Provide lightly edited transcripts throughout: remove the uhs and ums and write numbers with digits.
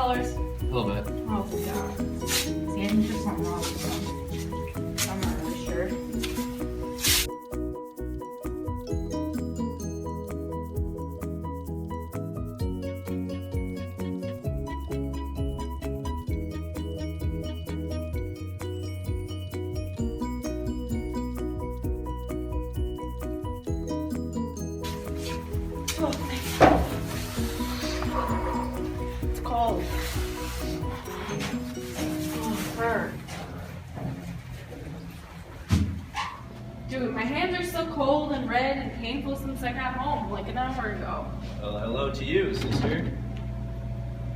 colors? A little bit. Oh god. See, I think there's something wrong with them. I'm not really sure. Oh, it's cold. Oh, fur. Dude, my hands are still cold and red and painful since I got home like an hour ago. Well, hello to you, sister.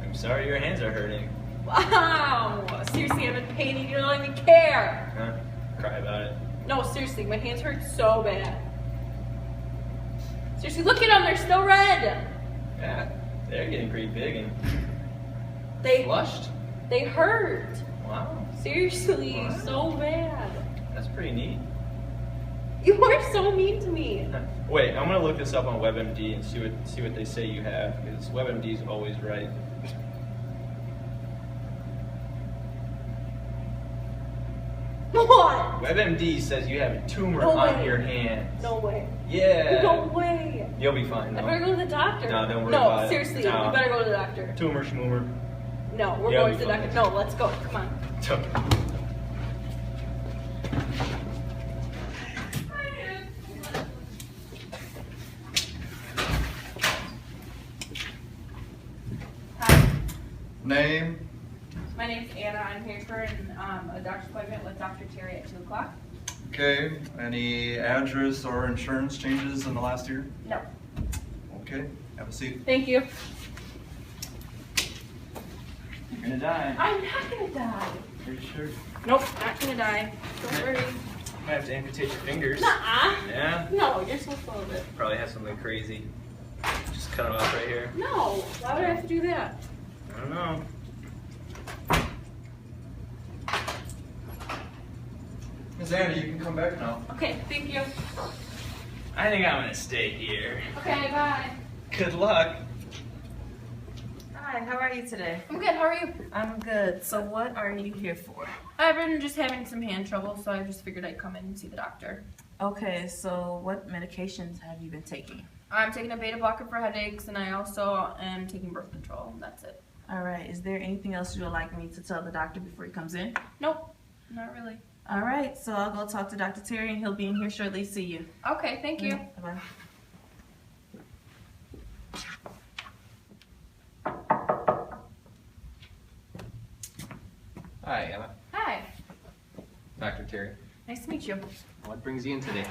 I'm sorry your hands are hurting. Wow! Seriously, I'm in pain and you don't even care. Huh? Cry about it. No, seriously, my hands hurt so bad. Seriously, look at them, they're still red. Yeah, they're getting pretty big and They flushed. They hurt. Wow, Seriously, What? so bad. that's pretty neat. You are so mean to me. Wait, I'm gonna look this up on WebMD and see what they say you have, because WebMD is always right. What? WebMD says you have a tumor No on way. your hands. No way. Yeah. No way. You'll be fine. I though. better go to the doctor. No, don't worry about it. No, seriously, No. you better go to the doctor. Tumor schmoomer. No, we're Yeah, going I'll to be the fine. doctor. No, let's go. Come on. Hi, Name? my name's Anna. I'm here for a doctor's appointment with Dr. Terry at 2 o'clock. Okay. Any address or insurance changes in the last year? No. Okay. Have a seat. Thank you. You're gonna die. I'm not gonna die. Are you sure? Nope, not gonna die. Don't worry. You might have to amputate your fingers. Nuh-uh. Yeah? No, you're so full of it. Probably have something crazy. Just cut it off right here. No, why would I have to do that? I don't know. Miss Annie, you can come back now. Okay, thank you. I think I'm gonna stay here. Okay, bye. Good luck. Hi, how are you today? I'm good, how are you? I'm good. So what are you here for? I've been just having some hand trouble, so I just figured I'd come in and see the doctor. Okay, so what medications have you been taking? I'm taking a beta blocker for headaches, and I also am taking birth control. That's it. All right, is there anything else you would like me to tell the doctor before he comes in? Nope, not really. All right, so I'll go talk to Dr. Terry and he'll be in here shortly. See you. Okay, thank you. Bye-bye. Hi, Anna. Hi, Dr. Terry. nice to meet you. What brings you in today?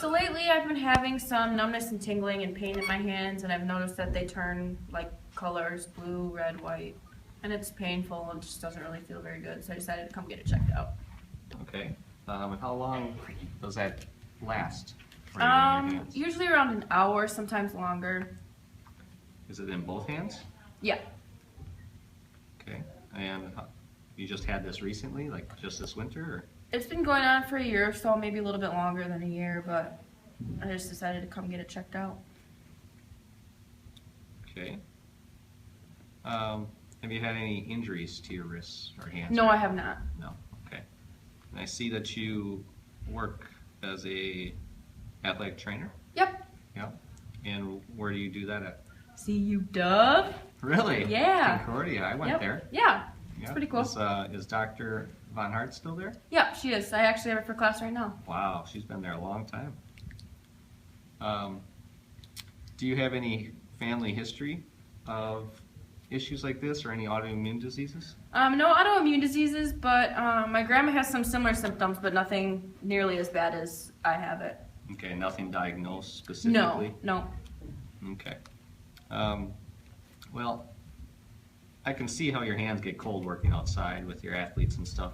So lately I've been having some numbness and tingling and pain in my hands, and I've noticed that they turn like colors, blue, red, white, and it's painful and just doesn't really feel very good, so I decided to come get it checked out. Okay. And how long does that last for you in your hands? Usually around an hour, sometimes longer. Is it in both hands? Yeah. Okay. And you just had this recently, like just this winter? Or? It's been going on for a year or so, maybe a little bit longer than a year, but I just decided to come get it checked out. Okay. Have you had any injuries to your wrists or hands? No, I have not. No. Okay. And I see that you work as a athletic trainer. Yep. Yep. And where do you do that at? See you, Dove? Really? Yeah. Concordia. I went Yep. there. Yeah. Yeah. pretty cool. Is Dr. Von Hart still there? Yeah, she is. I actually have her for class right now. Wow, she's been there a long time. Do you have any family history of issues like this or any autoimmune diseases? No autoimmune diseases, but my grandma has some similar symptoms, but nothing nearly as bad as I have it. Okay, nothing diagnosed No, specifically? no. Okay. Well, I can see how your hands get cold working outside with your athletes and stuff.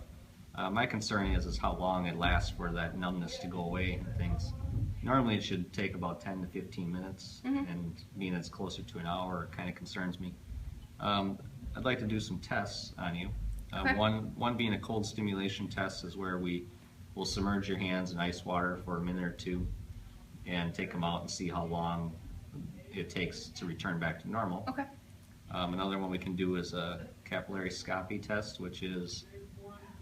My concern is how long it lasts for that numbness to go away and things. Normally it should take about 10 to 15 minutes, and being it's closer to an hour kind of concerns me. I'd like to do some tests on you. Okay. One being a cold stimulation test is where we will submerge your hands in ice water for a minute or two and take them out and see how long it takes to return back to normal. Okay. Another one we can do is a capillary scopy test, which is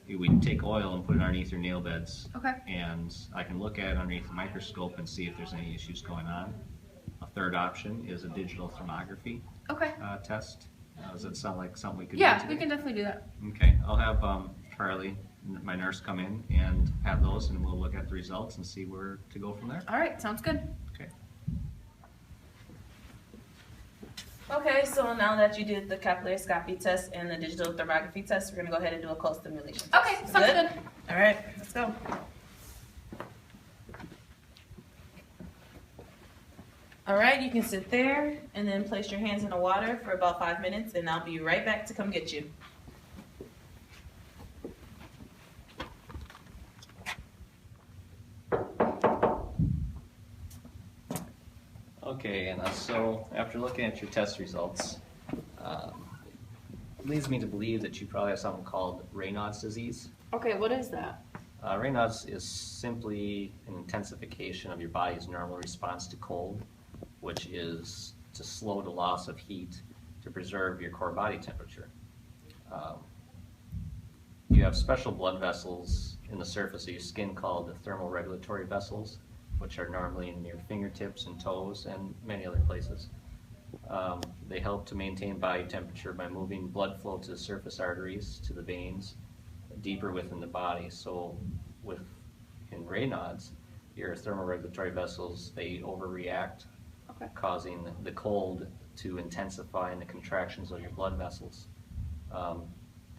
we take oil and put it underneath your nail beds. Okay. And I can look at it underneath the microscope and see if there's any issues going on. A third option is a digital thermography Okay. test. Does that sound like something we could do Yeah, today? we can definitely do that. Okay, I'll have Charlie, my nurse, come in and have those, and we'll look at the results and see where to go from there. All right, sounds good. Okay. Okay, so now that you did the capillary scopy test and the digital thermography test, we're gonna go ahead and do a cold stimulation test. Okay, sounds good. All right, let's go. All right, you can sit there and then place your hands in the water for about 5 minutes, and I'll be right back to come get you. Okay, and so after looking at your test results, it leads me to believe that you probably have something called Raynaud's disease. Okay, what is that? Raynaud's is simply an intensification of your body's normal response to cold, which is to slow the loss of heat to preserve your core body temperature. You have special blood vessels in the surface of your skin called the thermoregulatory vessels, which are normally in your fingertips and toes and many other places. They help to maintain body temperature by moving blood flow to the surface arteries, to the veins, deeper within the body. So in Raynaud's, your thermoregulatory vessels, they overreact, Okay. causing the cold to intensify in the contractions of your blood vessels.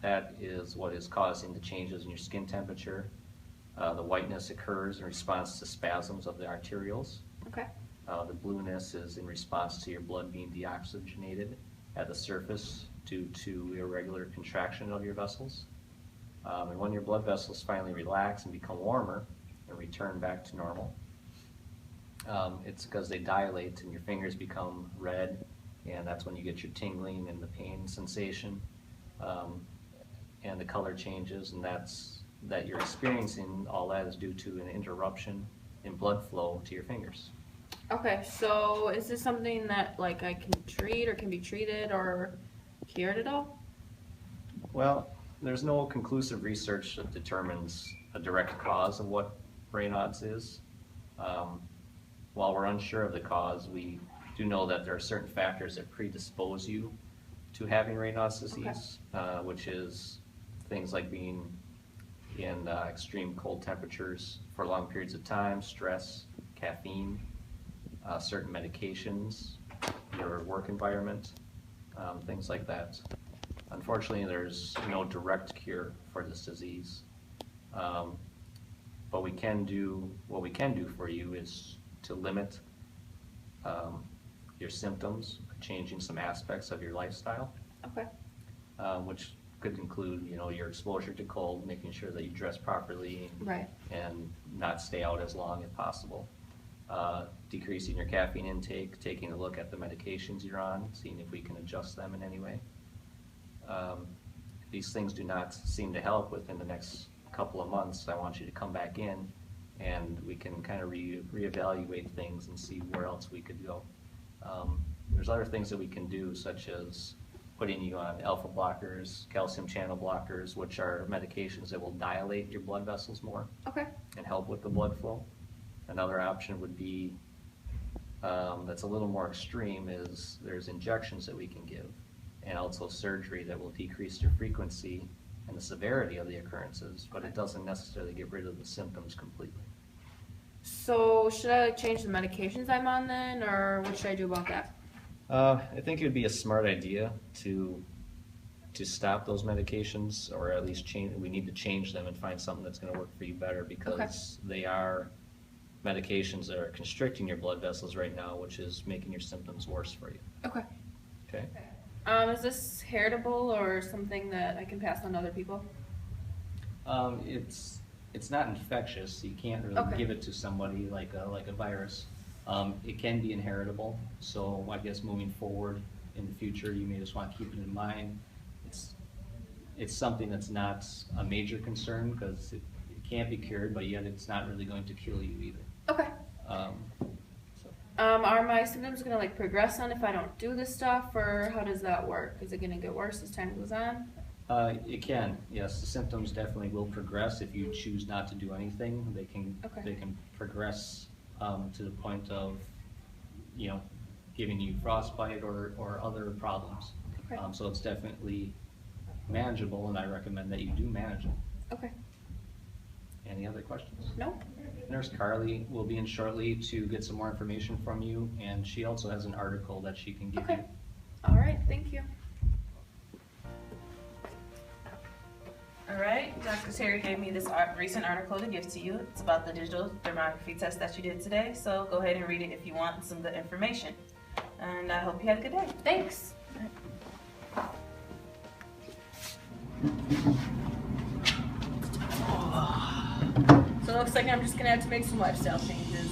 That is what is causing the changes in your skin temperature. The whiteness occurs in response to spasms of the arterioles. Okay. The blueness is in response to your blood being deoxygenated at the surface due to irregular contraction of your vessels. And when your blood vessels finally relax and become warmer and return back to normal, it's because they dilate and your fingers become red, and that's when you get your tingling and the pain sensation, and the color changes, and that you're experiencing all that is due to an interruption in blood flow to your fingers. Okay, so is this something that like I can treat or can be treated or cured at all? Well, there's no conclusive research that determines a direct cause of what Raynaud's is. While we're unsure of the cause, we do know that there are certain factors that predispose you to having Raynaud's disease, which is things like being in extreme cold temperatures for long periods of time, stress, caffeine, certain medications, your work environment, things like that. Unfortunately, there's no direct cure for this disease. But what we can do for you is to limit your symptoms by changing some aspects of your lifestyle, Okay. which could include, your exposure to cold, making sure that you dress properly Right. and not stay out as long as possible. Decreasing your caffeine intake, taking a look at the medications you're on, seeing if we can adjust them in any way. These things do not seem to help within the next couple of months. I want you to come back in and we can kind of reevaluate things and see where else we could go. There's other things that we can do, such as putting you on alpha blockers, calcium channel blockers, which are medications that will dilate your blood vessels more Okay. and help with the blood flow. Another option would be, that's a little more extreme, is there's injections that we can give, and also surgery that will decrease your frequency and the severity of the occurrences, but it doesn't necessarily get rid of the symptoms completely. So should I like change the medications I'm on then, or what should I do about that? I think it would be a smart idea to stop those medications, or at least we need to change them and find something that's going to work for you better, because they are medications that are constricting your blood vessels right now, which is making your symptoms worse for you. Okay. Okay? Is this heritable or something that I can pass on to other people? It's not infectious. You can't really give it to somebody like a virus. It can be inheritable, so I guess moving forward in the future, you may just want to keep it in mind. It's something that's not a major concern, because it can't be cured, but yet it's not really going to kill you either. Okay. Are my symptoms gonna like progress on if I don't do this stuff, or how does that work? Is it gonna get worse as time goes on? It can, yes. The symptoms definitely will progress if you choose not to do anything. They can progress to the point of, giving you frostbite or other problems. Okay. So it's definitely manageable, and I recommend that you do manage it. Okay. Any other questions? No. Nurse Carly will be in shortly to get some more information from you, and she also has an article that she can give you. All right. Thank you. All right, Dr. Terry gave me this recent article to give to you. It's about the digital thermography test that you did today, so go ahead and read it if you want some good information. And I hope you had a good day. Thanks. So it looks like I'm just gonna have to make some lifestyle changes.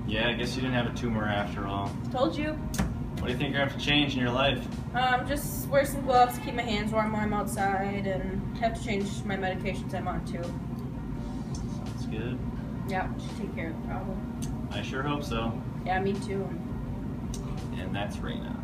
Yeah, I guess you didn't have a tumor after all. Told you. What do you think you're gonna have to change in your life? Just wear some gloves, keep my hands warm while I'm outside, and have to change my medications I'm on too. Sounds good. Yeah, should take care of the problem. I sure hope so. Yeah, me too. And that's Raynaud.